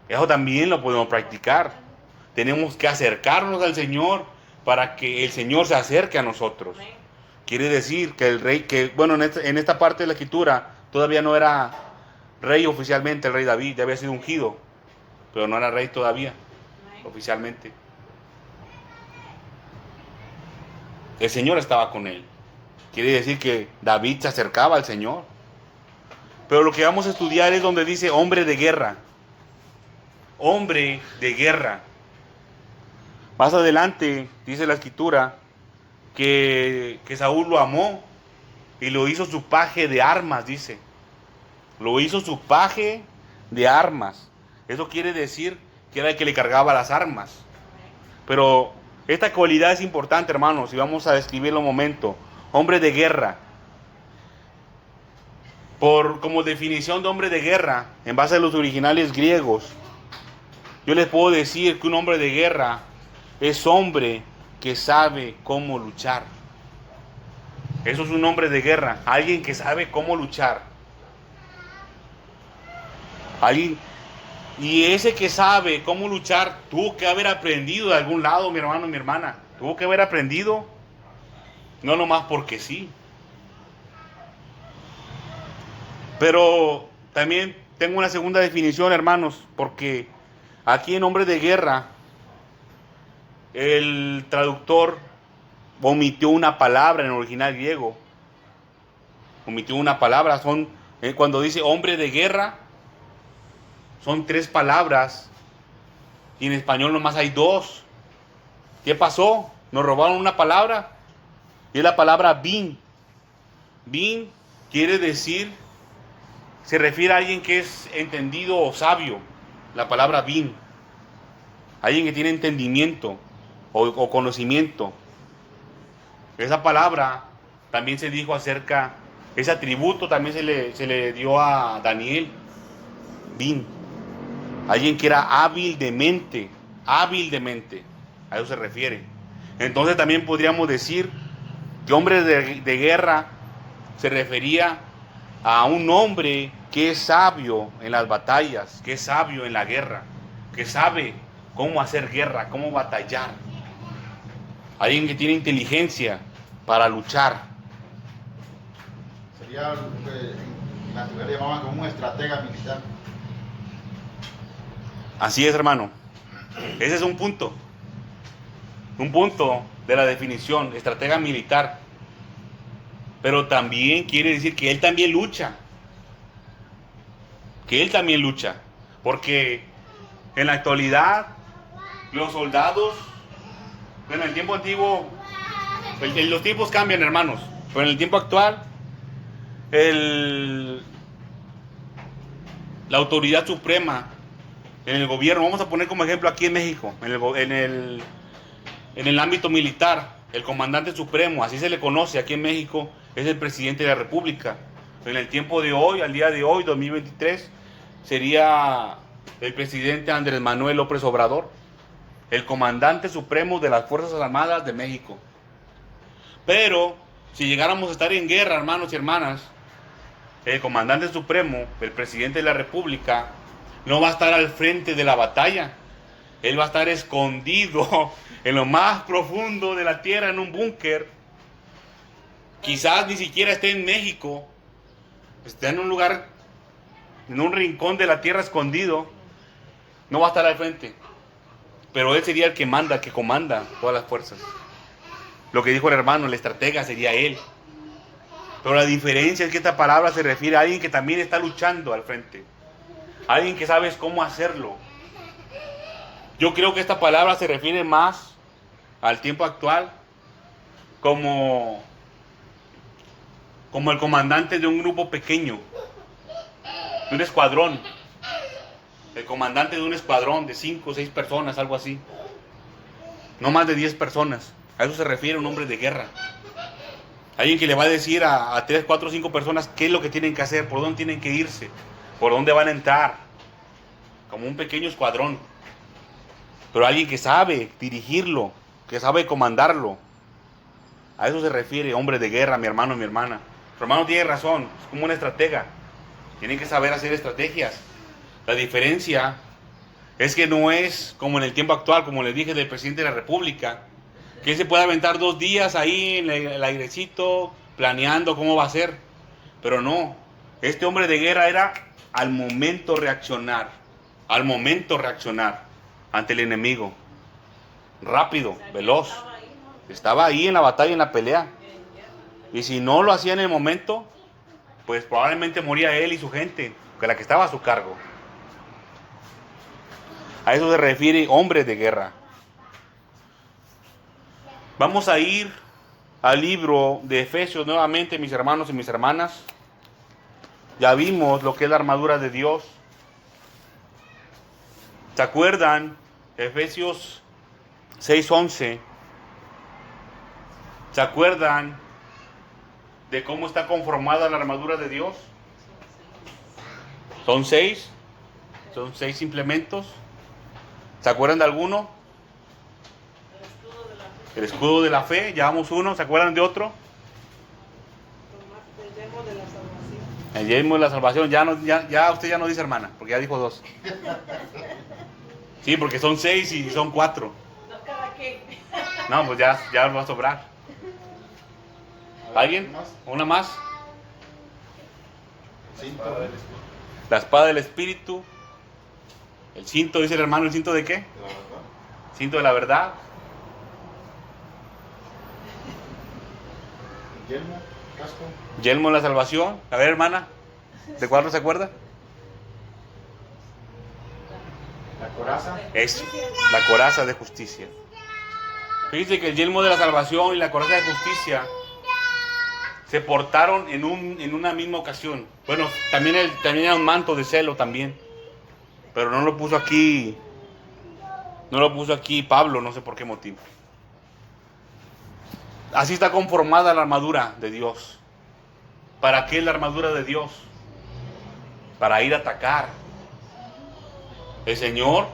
A: Eso también lo podemos practicar. Tenemos que acercarnos al Señor para que el Señor se acerque a nosotros.
B: Amén.
A: Quiere decir que el rey, en esta parte de la escritura todavía no era rey oficialmente el rey David, ya había sido ungido, pero no era rey todavía,
B: Amén.
A: oficialmente. El Señor estaba con él. Quiere decir que David se acercaba al Señor. Pero lo que vamos a estudiar es donde dice hombre de guerra. Hombre de guerra. Más adelante dice la escritura que Saúl lo amó y lo hizo su paje de armas, dice. Lo hizo su paje de armas. Eso quiere decir que era el que le cargaba las armas. Pero esta cualidad es importante, hermanos, y vamos a describirlo un momento. Hombre de guerra. Como definición de hombre de guerra, en base a los originales griegos, yo les puedo decir que un hombre de guerra es hombre que sabe cómo luchar. Eso es un hombre de guerra, alguien que sabe cómo luchar. Y ese que sabe cómo luchar tuvo que haber aprendido de algún lado, mi hermano, mi hermana. Tuvo que haber aprendido, no nomás porque sí. Pero también tengo una segunda definición, hermanos, porque aquí en hombre de guerra, el traductor omitió una palabra en el original griego. Omitió una palabra. Cuando dice hombre de guerra, son 3 palabras. Y en español nomás hay 2. ¿Qué pasó? Nos robaron una palabra. Y es la palabra bin. Bin quiere decir, se refiere a alguien que es entendido o sabio. La palabra bin. Alguien que tiene entendimiento o conocimiento. Esa palabra también se dijo acerca, ese atributo también se le dio a Daniel. Bin. Alguien que era hábil de mente. A eso se refiere. Entonces también podríamos decir que hombre de guerra se refería a un hombre que es sabio en las batallas, que es sabio en la guerra, que sabe cómo hacer guerra, cómo batallar. Alguien que tiene inteligencia para luchar.
C: Sería lo que en la antigüedad llamaban como un estratega militar.
A: Así es, hermano. Ese es un punto de la definición, estratega militar. Pero también quiere decir que él también lucha. Porque en la actualidad, los soldados, en el tiempo antiguo, los tiempos cambian, hermanos. Pero en el tiempo actual, la autoridad suprema en el gobierno, vamos a poner como ejemplo aquí en México, en el ámbito militar, el comandante supremo, así se le conoce aquí en México, es el presidente de la República. En el tiempo de hoy, al día de hoy, 2023, sería el presidente Andrés Manuel López Obrador, el comandante supremo de las Fuerzas Armadas de México. Pero si llegáramos a estar en guerra, hermanos y hermanas, el comandante supremo, el presidente de la República, no va a estar al frente de la batalla. Él va a estar escondido en lo más profundo de la tierra, en un búnker. Quizás ni siquiera esté en México, esté en un lugar, en un rincón de la tierra escondido. No va a estar al frente, pero él sería el que manda, el que comanda todas las fuerzas. Lo que dijo el hermano, el estratega sería él. Pero la diferencia es que esta palabra se refiere a alguien que también está luchando al frente, alguien que sabe cómo hacerlo. Yo creo que esta palabra se refiere más al tiempo actual como el comandante de un grupo pequeño, de un escuadrón. El comandante de un escuadrón de 5 o 6 personas, algo así. No más de 10 personas. A eso se refiere un hombre de guerra. Alguien que le va a decir a 3, 4, 5 personas qué es lo que tienen que hacer, por dónde tienen que irse, por dónde van a entrar. Como un pequeño escuadrón. Pero alguien que sabe dirigirlo, que sabe comandarlo. A eso se refiere hombre de guerra, mi hermano, mi hermana. Tu hermano tiene razón, es como una estratega. Tienen que saber hacer estrategias. La diferencia es que no es como en el tiempo actual, como les dije, del presidente de la República, que él se puede aventar 2 días ahí en el airecito, planeando cómo va a ser. Pero no, este hombre de guerra era al momento reaccionar ante el enemigo. Rápido, veloz. Estaba ahí en la batalla, en la pelea. Y si no lo hacía en el momento, pues probablemente moría él y su gente, que la que estaba a su cargo. A eso se refiere hombre de guerra. Vamos a ir al libro de Efesios nuevamente, mis hermanos y mis hermanas. Ya vimos lo que es la armadura de Dios. ¿Se acuerdan? Efesios 6:11. ¿Se acuerdan de cómo está conformada la armadura de Dios? Son 6 implementos. ¿Se acuerdan de alguno? El escudo de la fe, llevamos uno. ¿Se acuerdan de otro?
B: El yelmo de la salvación.
A: El yelmo de la salvación. Ya usted ya no dice hermana, porque ya dijo 2. Sí, porque son 6 y son 4.
B: No, cada quien.
A: No, pues ya va a sobrar. ¿Alguien? ¿Una más?
C: Cinto.
A: La espada del Espíritu. El cinto, dice el hermano, ¿el cinto de qué? Cinto de la verdad.
C: Yelmo, casco.
A: Yelmo de la salvación. A ver, hermana, ¿de cuál no se acuerda?
C: La coraza.
A: Eso, la coraza de justicia. Fíjense que el yelmo de la salvación y la coraza de justicia se portaron en una misma ocasión. Bueno, también era un manto de celo también. Pero no lo puso aquí Pablo, no sé por qué motivo. Así está conformada la armadura de Dios. ¿Para qué es la armadura de Dios? Para ir a atacar. El Señor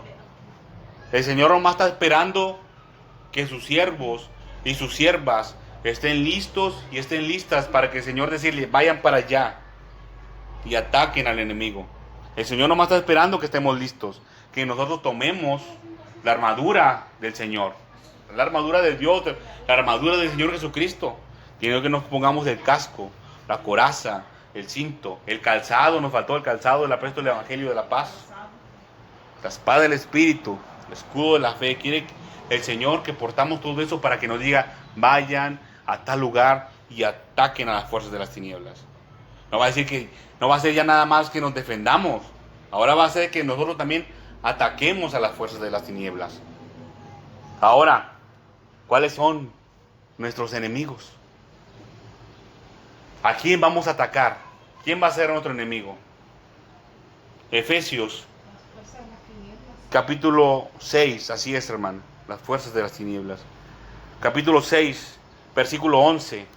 A: nomás está esperando que sus siervos y sus siervas estén listos y estén listas para que el Señor decirle, vayan para allá y ataquen al enemigo. El Señor nomás está esperando que estemos listos, que nosotros tomemos la armadura del Señor, la armadura de Dios, la armadura del Señor Jesucristo. Tiene que nos pongamos el casco, la coraza, el cinto, el calzado, nos faltó el calzado del apresto del Evangelio de la paz, la espada del Espíritu, el escudo de la fe. Quiere el Señor que portamos todo eso para que nos diga, vayan a tal lugar y ataquen a las fuerzas de las tinieblas. No va a ser ya nada más que nos defendamos. Ahora va a ser que nosotros también ataquemos a las fuerzas de las tinieblas. Ahora, ¿cuáles son nuestros enemigos? ¿A quién vamos a atacar? ¿Quién va a ser nuestro enemigo? Efesios, capítulo 6, así es, hermano, las fuerzas de las tinieblas. Capítulo 6, versículo 11.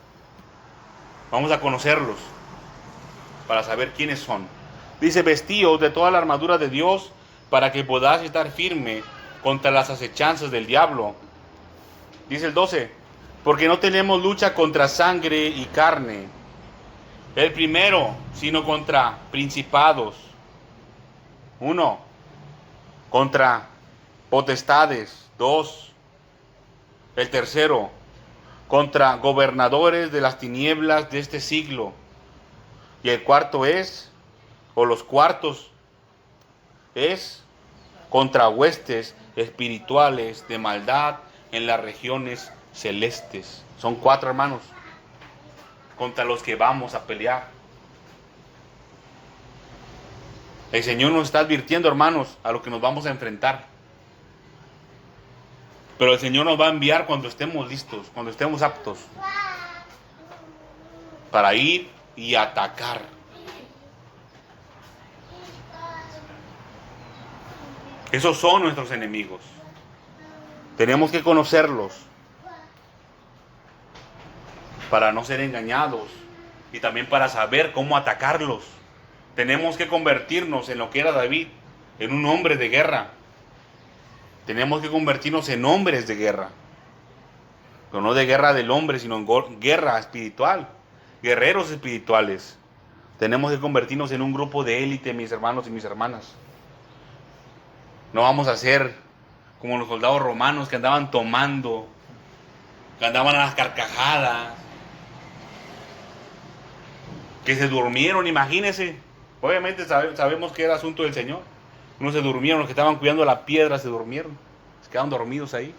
A: Vamos a conocerlos para saber quiénes son. Dice, vestíos de toda la armadura de Dios para que podáis estar firme contra las acechanzas del diablo. Dice el 12, porque no tenemos lucha contra sangre y carne. El primero, sino contra principados. 1, contra potestades. 2, el tercero, contra gobernadores de las tinieblas de este siglo. Y el cuarto es, o los cuartos, es contra huestes espirituales de maldad en las regiones celestes. Son 4, hermanos, contra los que vamos a pelear. El Señor nos está advirtiendo, hermanos, a lo que nos vamos a enfrentar. Pero el Señor nos va a enviar cuando estemos listos, cuando estemos aptos para ir y atacar. Esos son nuestros enemigos. Tenemos que conocerlos para no ser engañados y también para saber cómo atacarlos. Tenemos que convertirnos en lo que era David, en un hombre de guerra. Tenemos que convertirnos en hombres de guerra. Pero no de guerra del hombre, sino en guerra espiritual. Guerreros espirituales. Tenemos que convertirnos en un grupo de élite, mis hermanos y mis hermanas. No vamos a ser como los soldados romanos que andaban tomando, que andaban a las carcajadas, que se durmieron, imagínense. Obviamente sabemos que era asunto del Señor. Unos se durmieron, los que estaban cuidando la piedra se durmieron, se quedaron dormidos ahí.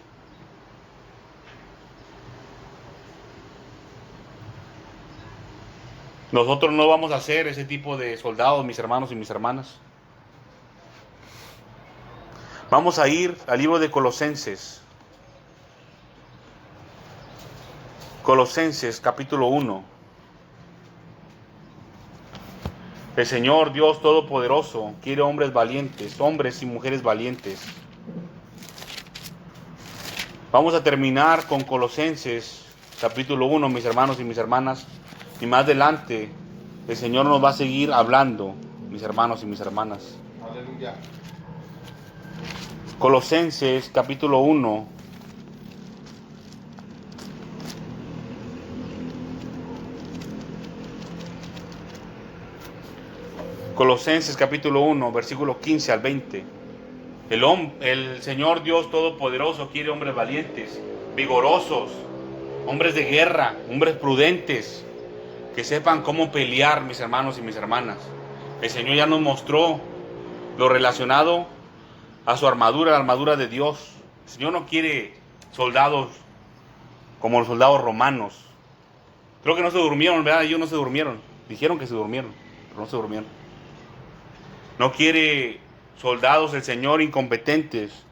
A: Nosotros no vamos a ser ese tipo de soldados, mis hermanos y mis hermanas. Vamos a ir al libro de Colosenses. Colosenses capítulo 1. El Señor Dios Todopoderoso quiere hombres valientes, hombres y mujeres valientes. Vamos a terminar con Colosenses capítulo 1, mis hermanos y mis hermanas. Y más adelante el Señor nos va a seguir hablando, mis hermanos y mis hermanas.
C: Aleluya.
A: Colosenses capítulo 1. Colosenses capítulo 1, versículo 15 al 20. El Señor Dios Todopoderoso quiere hombres valientes, vigorosos, hombres de guerra, hombres prudentes, que sepan cómo pelear, mis hermanos y mis hermanas. El Señor ya nos mostró lo relacionado a su armadura, la armadura de Dios. El Señor no quiere soldados como los soldados romanos. Creo que no se durmieron, ¿verdad? Ellos no se durmieron. Dijeron que se durmieron, pero no se durmieron. No quiere soldados el Señor incompetentes,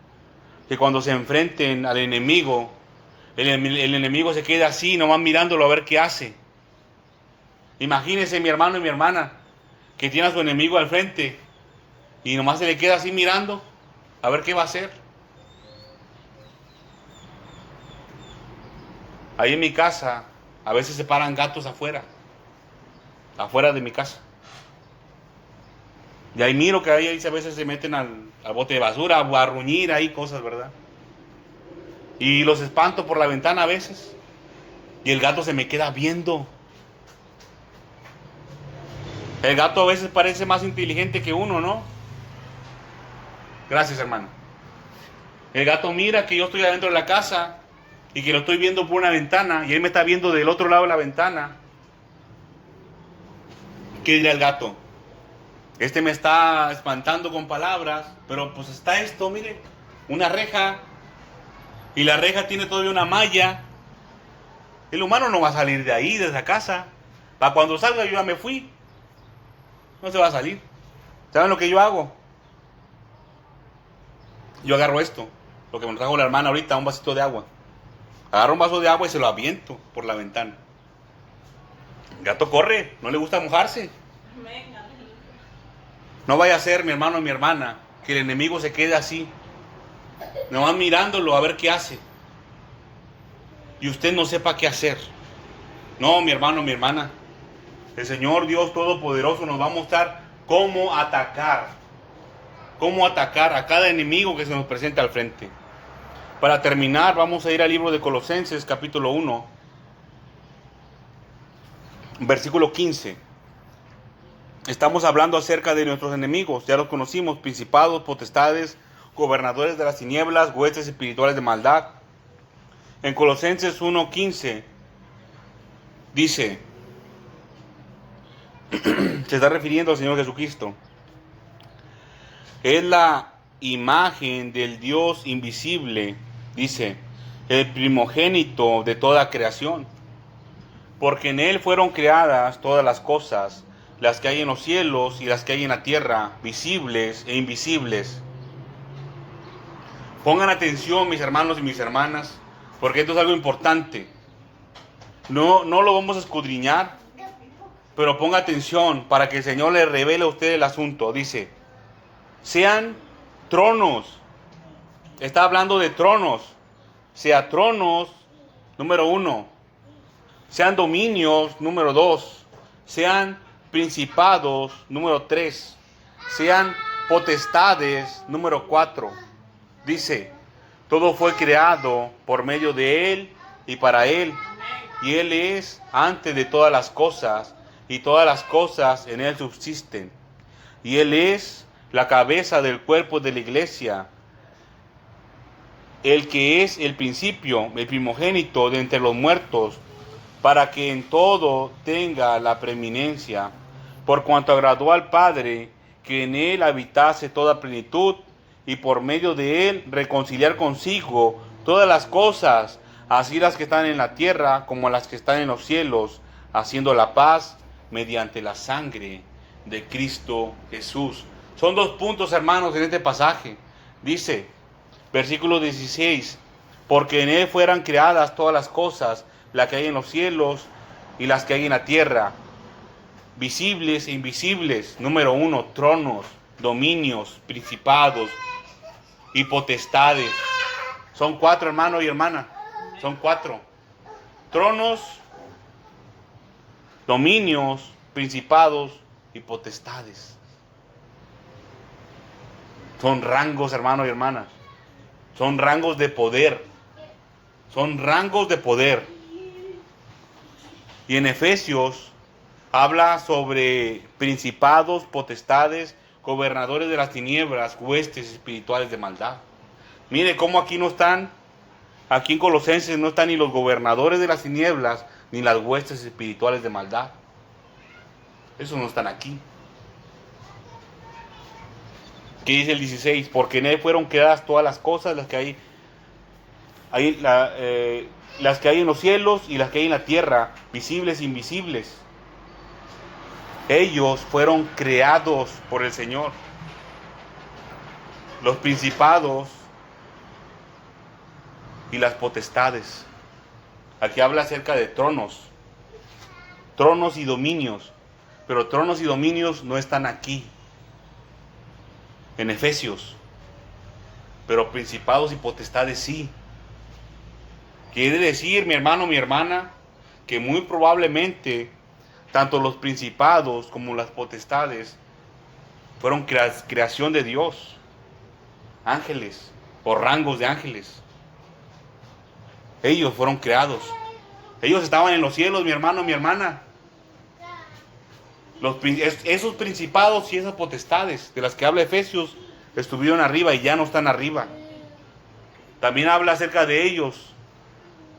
A: que cuando se enfrenten al enemigo, el enemigo se queda así, nomás mirándolo a ver qué hace. Imagínense, mi hermano y mi hermana, que tiene a su enemigo al frente y nomás se le queda así mirando a ver qué va a hacer. Ahí en mi casa a veces se paran gatos afuera de mi casa. Y ahí miro que ahí a veces se meten al bote de basura, a arruñir ahí cosas, ¿verdad? Y los espanto por la ventana a veces. Y el gato se me queda viendo. El gato a veces parece más inteligente que uno, ¿no? Gracias, hermano. El gato mira que yo estoy adentro de la casa y que lo estoy viendo por una ventana y él me está viendo del otro lado de la ventana. ¿Qué dirá el gato? Este me está espantando con palabras, pero pues está esto, mire, una reja, y la reja tiene todavía una malla. El humano no va a salir de ahí, de esa casa. Para cuando salga yo ya me fui. No se va a salir. ¿Saben lo que yo hago? Yo agarro esto, lo que me trajo la hermana ahorita, un vasito de agua. Agarro un vaso de agua y se lo aviento por la ventana. El gato corre, no le gusta mojarse. No vaya a ser, mi hermano y mi hermana, que el enemigo se quede así, nomás mirándolo a ver qué hace, y usted no sepa qué hacer. No, mi hermano, mi hermana, el Señor Dios Todopoderoso nos va a mostrar cómo atacar a cada enemigo que se nos presente al frente. Para terminar, vamos a ir al libro de Colosenses, capítulo 1, versículo 15. Estamos hablando acerca de nuestros enemigos, ya los conocimos: principados, potestades, gobernadores de las tinieblas, huestes espirituales de maldad. En Colosenses 1:15 dice, se está refiriendo al Señor Jesucristo: es la imagen del Dios invisible, dice, el primogénito de toda creación, porque en Él fueron creadas todas las cosas, las que hay en los cielos y las que hay en la tierra, visibles e invisibles. Pongan atención, mis hermanos y mis hermanas, porque esto es algo importante. No lo vamos a escudriñar, pero ponga atención para que el Señor le revele a usted el asunto. Dice, sean tronos. Está hablando de tronos. Sea tronos, número 1. Sean dominios, número 2. Sean principados, número 3. Sean potestades, número 4. Dice, todo fue creado por medio de Él y para Él. Y Él es antes de todas las cosas, y todas las cosas en Él subsisten. Y Él es la cabeza del cuerpo de la iglesia, el que es el principio, el primogénito de entre los muertos, para que en todo tenga la preeminencia, por cuanto agradó al Padre que en Él habitase toda plenitud, y por medio de Él reconciliar consigo todas las cosas, así las que están en la tierra como las que están en los cielos, haciendo la paz mediante la sangre de Cristo Jesús. Son 2 puntos, hermanos, en este pasaje. Dice, versículo 16, porque en Él fueran creadas todas las cosas, las que hay en los cielos y las que hay en la tierra, visibles e invisibles. Número 1, tronos, dominios, principados y potestades. Son 4, hermano y hermana. Son 4. Tronos, dominios, principados y potestades. Son rangos, hermano y hermana. Son rangos de poder. Son rangos de poder. Y en Efesios habla sobre principados, potestades, gobernadores de las tinieblas, huestes espirituales de maldad. Mire cómo aquí no están, aquí en Colosenses no están ni los gobernadores de las tinieblas, ni las huestes espirituales de maldad. Esos no están aquí. ¿Qué dice el 16? Porque en Él fueron creadas todas las cosas, las que las que hay en los cielos y las que hay en la tierra, visibles e invisibles. Ellos fueron creados por el Señor. Los principados y las potestades. Aquí habla acerca de tronos y dominios, pero tronos y dominios no están aquí, en Efesios, pero principados y potestades sí. Quiere decir, mi hermano, mi hermana, que muy probablemente tanto los principados como las potestades fueron creación de Dios, ángeles o rangos de ángeles. Ellos fueron creados. Ellos estaban en los cielos, mi hermano, mi hermana. Esos principados y esas potestades de las que habla Efesios estuvieron arriba y ya no están arriba. También habla acerca de ellos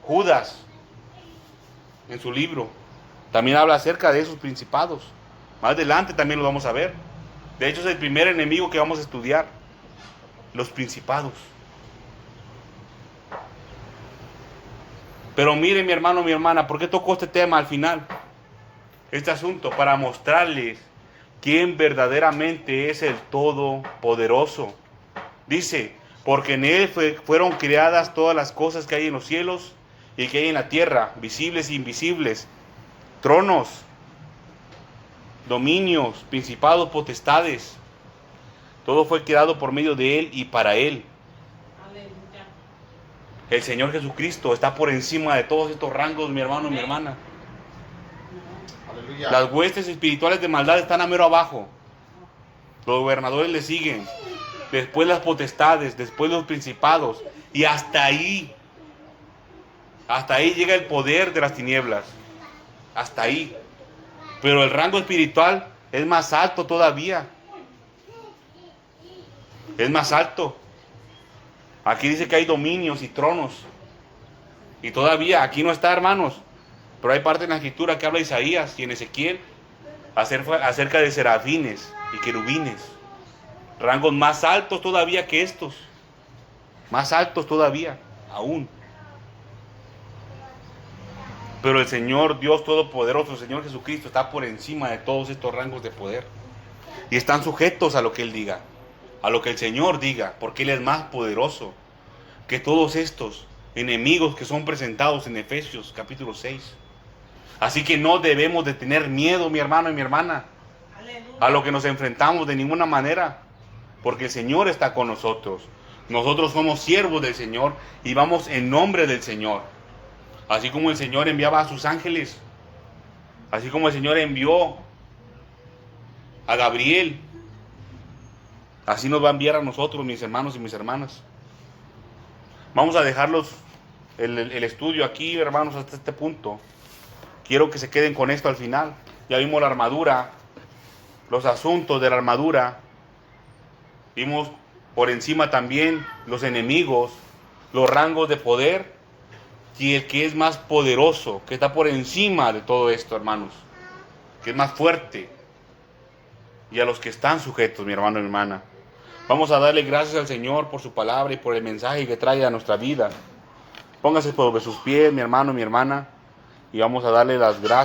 A: Judas en su libro. También habla acerca de esos principados. Más adelante también lo vamos a ver. De hecho es el primer enemigo que vamos a estudiar. Los principados. Pero miren, mi hermano, mi hermana, ¿por qué tocó este tema al final? Este asunto, para mostrarles quién verdaderamente es el Todopoderoso. Dice, porque en Él fueron creadas todas las cosas que hay en los cielos y que hay en la tierra, visibles e invisibles, tronos, dominios, principados, potestades. Todo fue creado por medio de Él y para Él.
B: Aleluya.
A: El Señor Jesucristo está por encima de todos estos rangos, mi hermano, mi hermana.
C: Aleluya.
A: Las huestes espirituales de maldad están a mero abajo. Los gobernadores le siguen. Después las potestades, después los principados. Y hasta ahí llega el poder de las tinieblas. Hasta ahí. Pero el rango espiritual es más alto todavía. Es más alto. Aquí dice que hay dominios y tronos. Y todavía, aquí no está, hermanos. Pero hay parte en la escritura que habla Isaías y en Ezequiel acerca de serafines y querubines. Rangos más altos todavía que estos. Más altos todavía, aún. Pero el Señor Dios Todopoderoso, el Señor Jesucristo, está por encima de todos estos rangos de poder. Y están sujetos a lo que Él diga, a lo que el Señor diga, porque Él es más poderoso que todos estos enemigos que son presentados en Efesios capítulo 6. Así que no debemos de tener miedo, mi hermano y mi hermana, a lo que nos enfrentamos de ninguna manera, porque el Señor está con nosotros. Nosotros somos siervos del Señor y vamos en nombre del Señor. Así como el Señor enviaba a sus ángeles, así como el Señor envió a Gabriel, así nos va a enviar a nosotros, mis hermanos y mis hermanas. Vamos a dejarlos el estudio aquí, hermanos, hasta este punto. Quiero que se queden con esto al final. Ya vimos la armadura, los asuntos de la armadura. Vimos por encima también los enemigos, los rangos de poder y el que es más poderoso, que está por encima de todo esto, hermanos, que es más fuerte, y a los que están sujetos, mi hermano y mi hermana. Vamos a darle gracias al Señor por su palabra y por el mensaje que trae a nuestra vida. Póngase sobre sus pies, mi hermano y mi hermana, y vamos a darle las gracias.